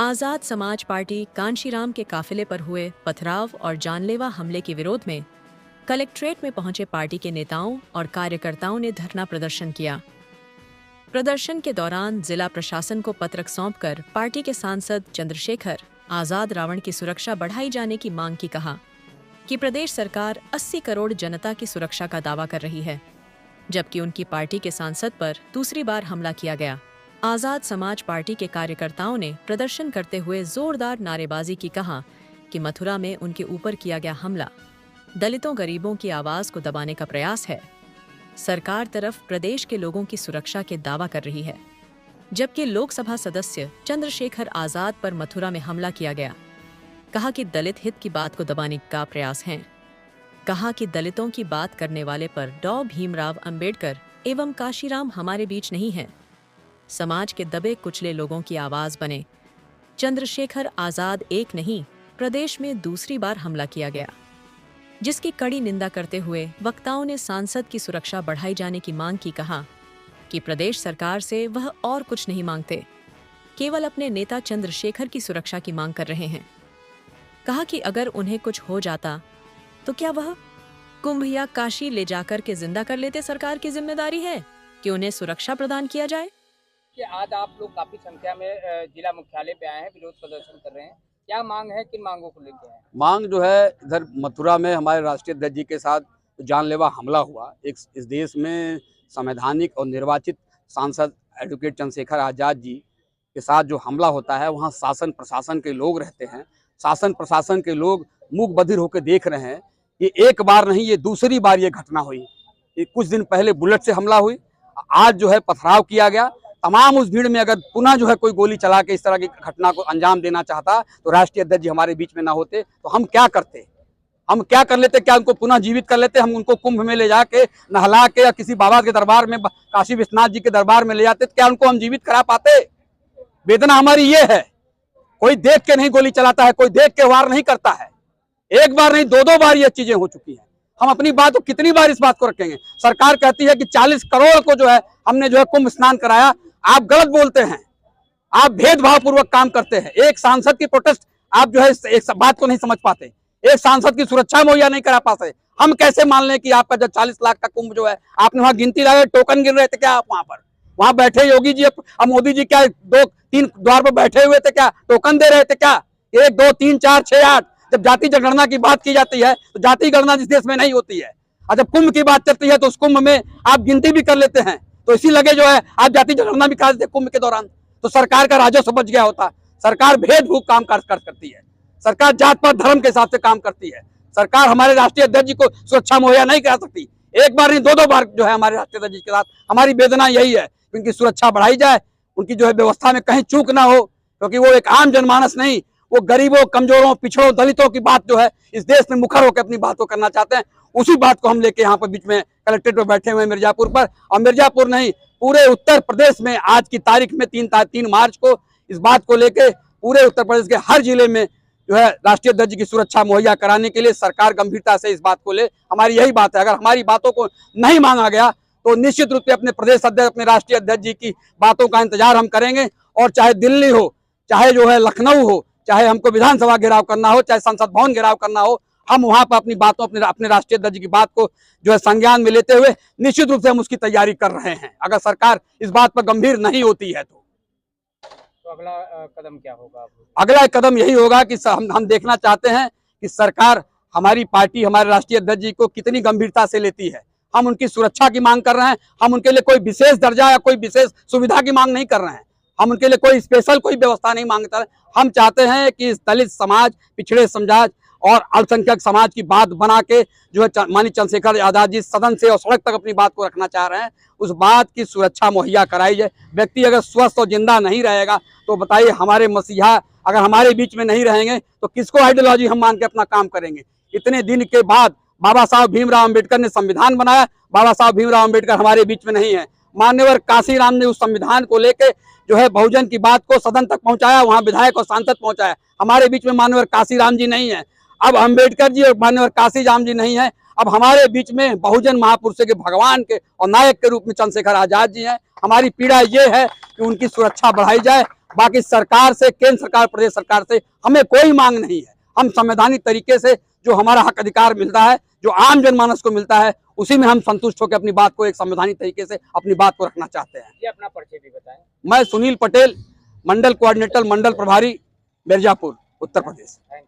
Azad Samaj party Kanshiram के काफिले पर हुए पथराव और जानलेवा हमले के विरोध में कलेक्ट्रेट में पहुंचे पार्टी के नेताओं और कार्यकर्ताओं ने धरना प्रदर्शन किया। प्रदर्शन के दौरान जिला प्रशासन को पत्रक सौंपकर पार्टी के सांसद चंद्रशेखर आजाद रावण की सुरक्षा बढ़ाई जाने की मांग की कहा कि प्रदेश सरकार 80 करोड़ जनता की सुरक्षा का दावा कर रही है, जबकि उनकी पार्टी के सांसद पर दूसरी बार हमला किया गया। आजाद समाज पार्टी के कार्यकर्ताओं ने प्रदर्शन करते हुए जोरदार नारेबाजी की कहा कि मथुरा में उनके ऊपर किया गया हमला दलितों गरीबों की आवाज को दबाने का प्रयास है। सरकार तरफ प्रदेश के लोगों की सुरक्षा के दावा कर रही है, जबकि लोकसभा सदस्य चंद्रशेखर आजाद पर मथुरा में हमला किया गया। कहा कि दलित हित की बात को दबाने का प्रयास है। कहा कि दलितों की बात करने वाले पर डॉ भीमराव अंबेडकर एवं काशीराम हमारे बीच नहीं है। समाज के दबे कुचले लोगों की आवाज बने। चंद्रशेखर आजाद एक नहीं, प्रदेश में दूसरी बार हमला किया गया, जिसकी कड़ी निंदा करते हुए वक्ताओं ने सांसद की सुरक्षा बढ़ाई जाने की मांग की। कहा कि प्रदेश सरकार से वह और कुछ नहीं मांगते, केवल अपने नेता चंद्रशेखर की सुरक्षा की मांग कर रहे हैं। कहा कि अगर उन्हें कुछ हो जाता तो क्या वह कुंभ या काशी ले जाकर के जिंदा कर लेते। सरकार की जिम्मेदारी है कि उन्हें सुरक्षा प्रदान किया जाए। कि आज आप लोग काफी संख्या में जिला मुख्यालय पे आए हैं, विरोध प्रदर्शन कर रहे हैं, क्या मांग है, किन मांगों को लेकर आए हैं? मांग जो है, इधर मथुरा में हमारे राष्ट्रीय अध्यक्ष जी के साथ जानलेवा हमला हुआ। इस देश में संवैधानिक और निर्वाचित सांसद एडवोकेट चंद्रशेखर आजाद जी के साथ जो हमला होता है, वहाँ शासन प्रशासन के लोग रहते हैं। शासन प्रशासन के लोग मूक बधिर होकर देख रहे हैं। ये एक बार नहीं, ये दूसरी बार ये घटना हुई। कुछ दिन पहले बुलेट से हमला हुई, आज जो है पथराव किया गया। तमाम उस भीड़ में अगर पुनः जो है कोई गोली चला के इस तरह की घटना को अंजाम देना चाहता तो राष्ट्रीय अध्यक्ष जी हमारे बीच में ना होते तो हम क्या करते? हम क्या कर लेते? क्या उनको पुनः जीवित कर लेते? हम उनको कुंभ में ले जाके नहला के या किसी बाबा के दरबार में, काशी विश्वनाथ जी के दरबार में ले जाते तो क्या उनको हम जीवित करा पाते? वेदना हमारी ये है। कोई देख के नहीं गोली चलाता है, कोई देख के वार नहीं करता है। एक बार नहीं, दो बार ये चीजें हो चुकी है। हम अपनी बात को कितनी बार इस बात को रखेंगे? सरकार कहती है कि 40 करोड़ को जो है हमने जो है कुंभ स्नान कराया। आप गलत बोलते हैं, आप भेदभाव पूर्वक काम करते हैं। एक सांसद की प्रोटेस्ट आप जो है एक बात को नहीं समझ पाते, एक सांसद की सुरक्षा मुहैया नहीं करा पाते। हम कैसे मान लें कि आपका जो 40 लाख का कुंभ जो है, आपने वहां गिनती लगाए, टोकन गिन रहे थे क्या आप? वहां बैठे योगी जी अब मोदी जी क्या 2-3 द्वार पर बैठे हुए थे क्या? टोकन दे रहे थे क्या? 1 2 3 4 6 8 जब जाति जनगणना की बात की जाती है तो जाति गणना जिस देश में नहीं होती है, और जब कुंभ की बात चलती है तो उस कुंभ में आप गिनती भी कर लेते हैं। तो इसी लगे जो है आप जाति जनगणना भी करा देते कुंभ के दौरान, तो सरकार का राजस्व बच गया होता। सरकार भेदभाव काम करती है। सरकार जात पात धर्म के हिसाब से काम करती है। सरकार हमारे राष्ट्रीय अध्यक्ष जी को सुरक्षा मुहैया नहीं करा सकती। एक बार नहीं, दो बार जो है हमारे राष्ट्रीय अध्यक्ष जी के साथ हमारी वेदना यही है कि उनकी सुरक्षा बढ़ाई जाए, उनकी जो है व्यवस्था में कहीं चूक ना हो, क्योंकि वो एक आम जनमानस नहीं, वो गरीबों, कमजोरों, पिछड़ों, दलितों की बात जो है इस देश में मुखर होकर अपनी बात को करना चाहते हैं। उसी बात को हम लेके यहाँ पर बीच में कलेक्ट्रेट पर बैठे हुए मिर्जापुर पर, और मिर्जापुर नहीं पूरे उत्तर प्रदेश में आज की तारीख में 3 मार्च को इस बात को लेके पूरे उत्तर प्रदेश के हर जिले में जो है राष्ट्रीय अध्यक्ष की सुरक्षा मुहैया कराने के लिए सरकार गंभीरता से इस बात को ले। हमारी यही बात है, अगर हमारी बातों को नहीं मांगा गया तो निश्चित रूप से अपने प्रदेश अध्यक्ष, अपने राष्ट्रीय अध्यक्ष जी की बातों का इंतजार हम करेंगे। और चाहे दिल्ली हो, चाहे जो है लखनऊ हो, चाहे हमको विधानसभा घेराव करना हो, चाहे संसद भवन घेराव करना हो, हम वहां पर अपनी बातों, अपने राष्ट्रीय अध्यक्ष की बात को जो है संज्ञान में लेते हुए निश्चित रूप से हम उसकी तैयारी कर रहे हैं, अगर सरकार इस बात पर गंभीर नहीं होती है तो अगला कदम क्या होगा? अगला कदम यही होगा कि हम देखना चाहते हैं कि सरकार, हमारी पार्टी, हमारे राष्ट्रीय अध्यक्ष जी को कितनी गंभीरता से लेती है। हम उनकी सुरक्षा की मांग कर रहे हैं। हम उनके लिए कोई विशेष दर्जा या कोई विशेष सुविधा की मांग नहीं कर रहे हैं। हम उनके लिए कोई स्पेशल कोई व्यवस्था नहीं मांगते। हम चाहते हैं कि इस दलित समाज, पिछड़े समाज और अल्पसंख्यक समाज की बात बना के जो है माननीय चंद्रशेखर आजाद जी सदन से और सड़क तक अपनी बात को रखना चाह रहे हैं। उस बात की सुरक्षा मुहैया कराई जाए। व्यक्ति अगर स्वस्थ और जिंदा नहीं रहेगा तो बताइए, हमारे मसीहा अगर हमारे बीच में नहीं रहेंगे तो किसको आइडियोलॉजी हम मान के अपना काम करेंगे? इतने दिन के बाद बाबा साहब भीमराव अम्बेडकर ने संविधान बनाया। बाबा साहब भीमराव अम्बेडकर हमारे बीच में नहीं है। मान्यवर काशीराम ने उस संविधान को लेके जो है बहुजन की बात को सदन तक पहुंचाया, वहां विधायक और सांसद पहुंचाया। हमारे बीच में मान्यवर काशीराम जी नहीं है। अब अम्बेडकर जी और मान्यवर काशीराम जी नहीं है, अब हमारे बीच में बहुजन महापुरुषों के, भगवान के और नायक के रूप में चंद्रशेखर आजाद जी हैं। हमारी पीड़ा ये है कि उनकी सुरक्षा बढ़ाई जाए बाकी सरकार से, केंद्र सरकार, प्रदेश सरकार से हमें कोई मांग नहीं है। हम संवैधानिक तरीके से जो हमारा हक अधिकार मिलता है, जो आम जनमानस को मिलता है, उसी में हम संतुष्ट होकर अपनी बात को एक संवैधानिक तरीके से अपनी बात को रखना चाहते हैं। ये अपना परिचय भी बताएं। मैं सुनील पटेल, मंडल कोऑर्डिनेटर, मंडल प्रभारी, मिर्जापुर, उत्तर प्रदेश।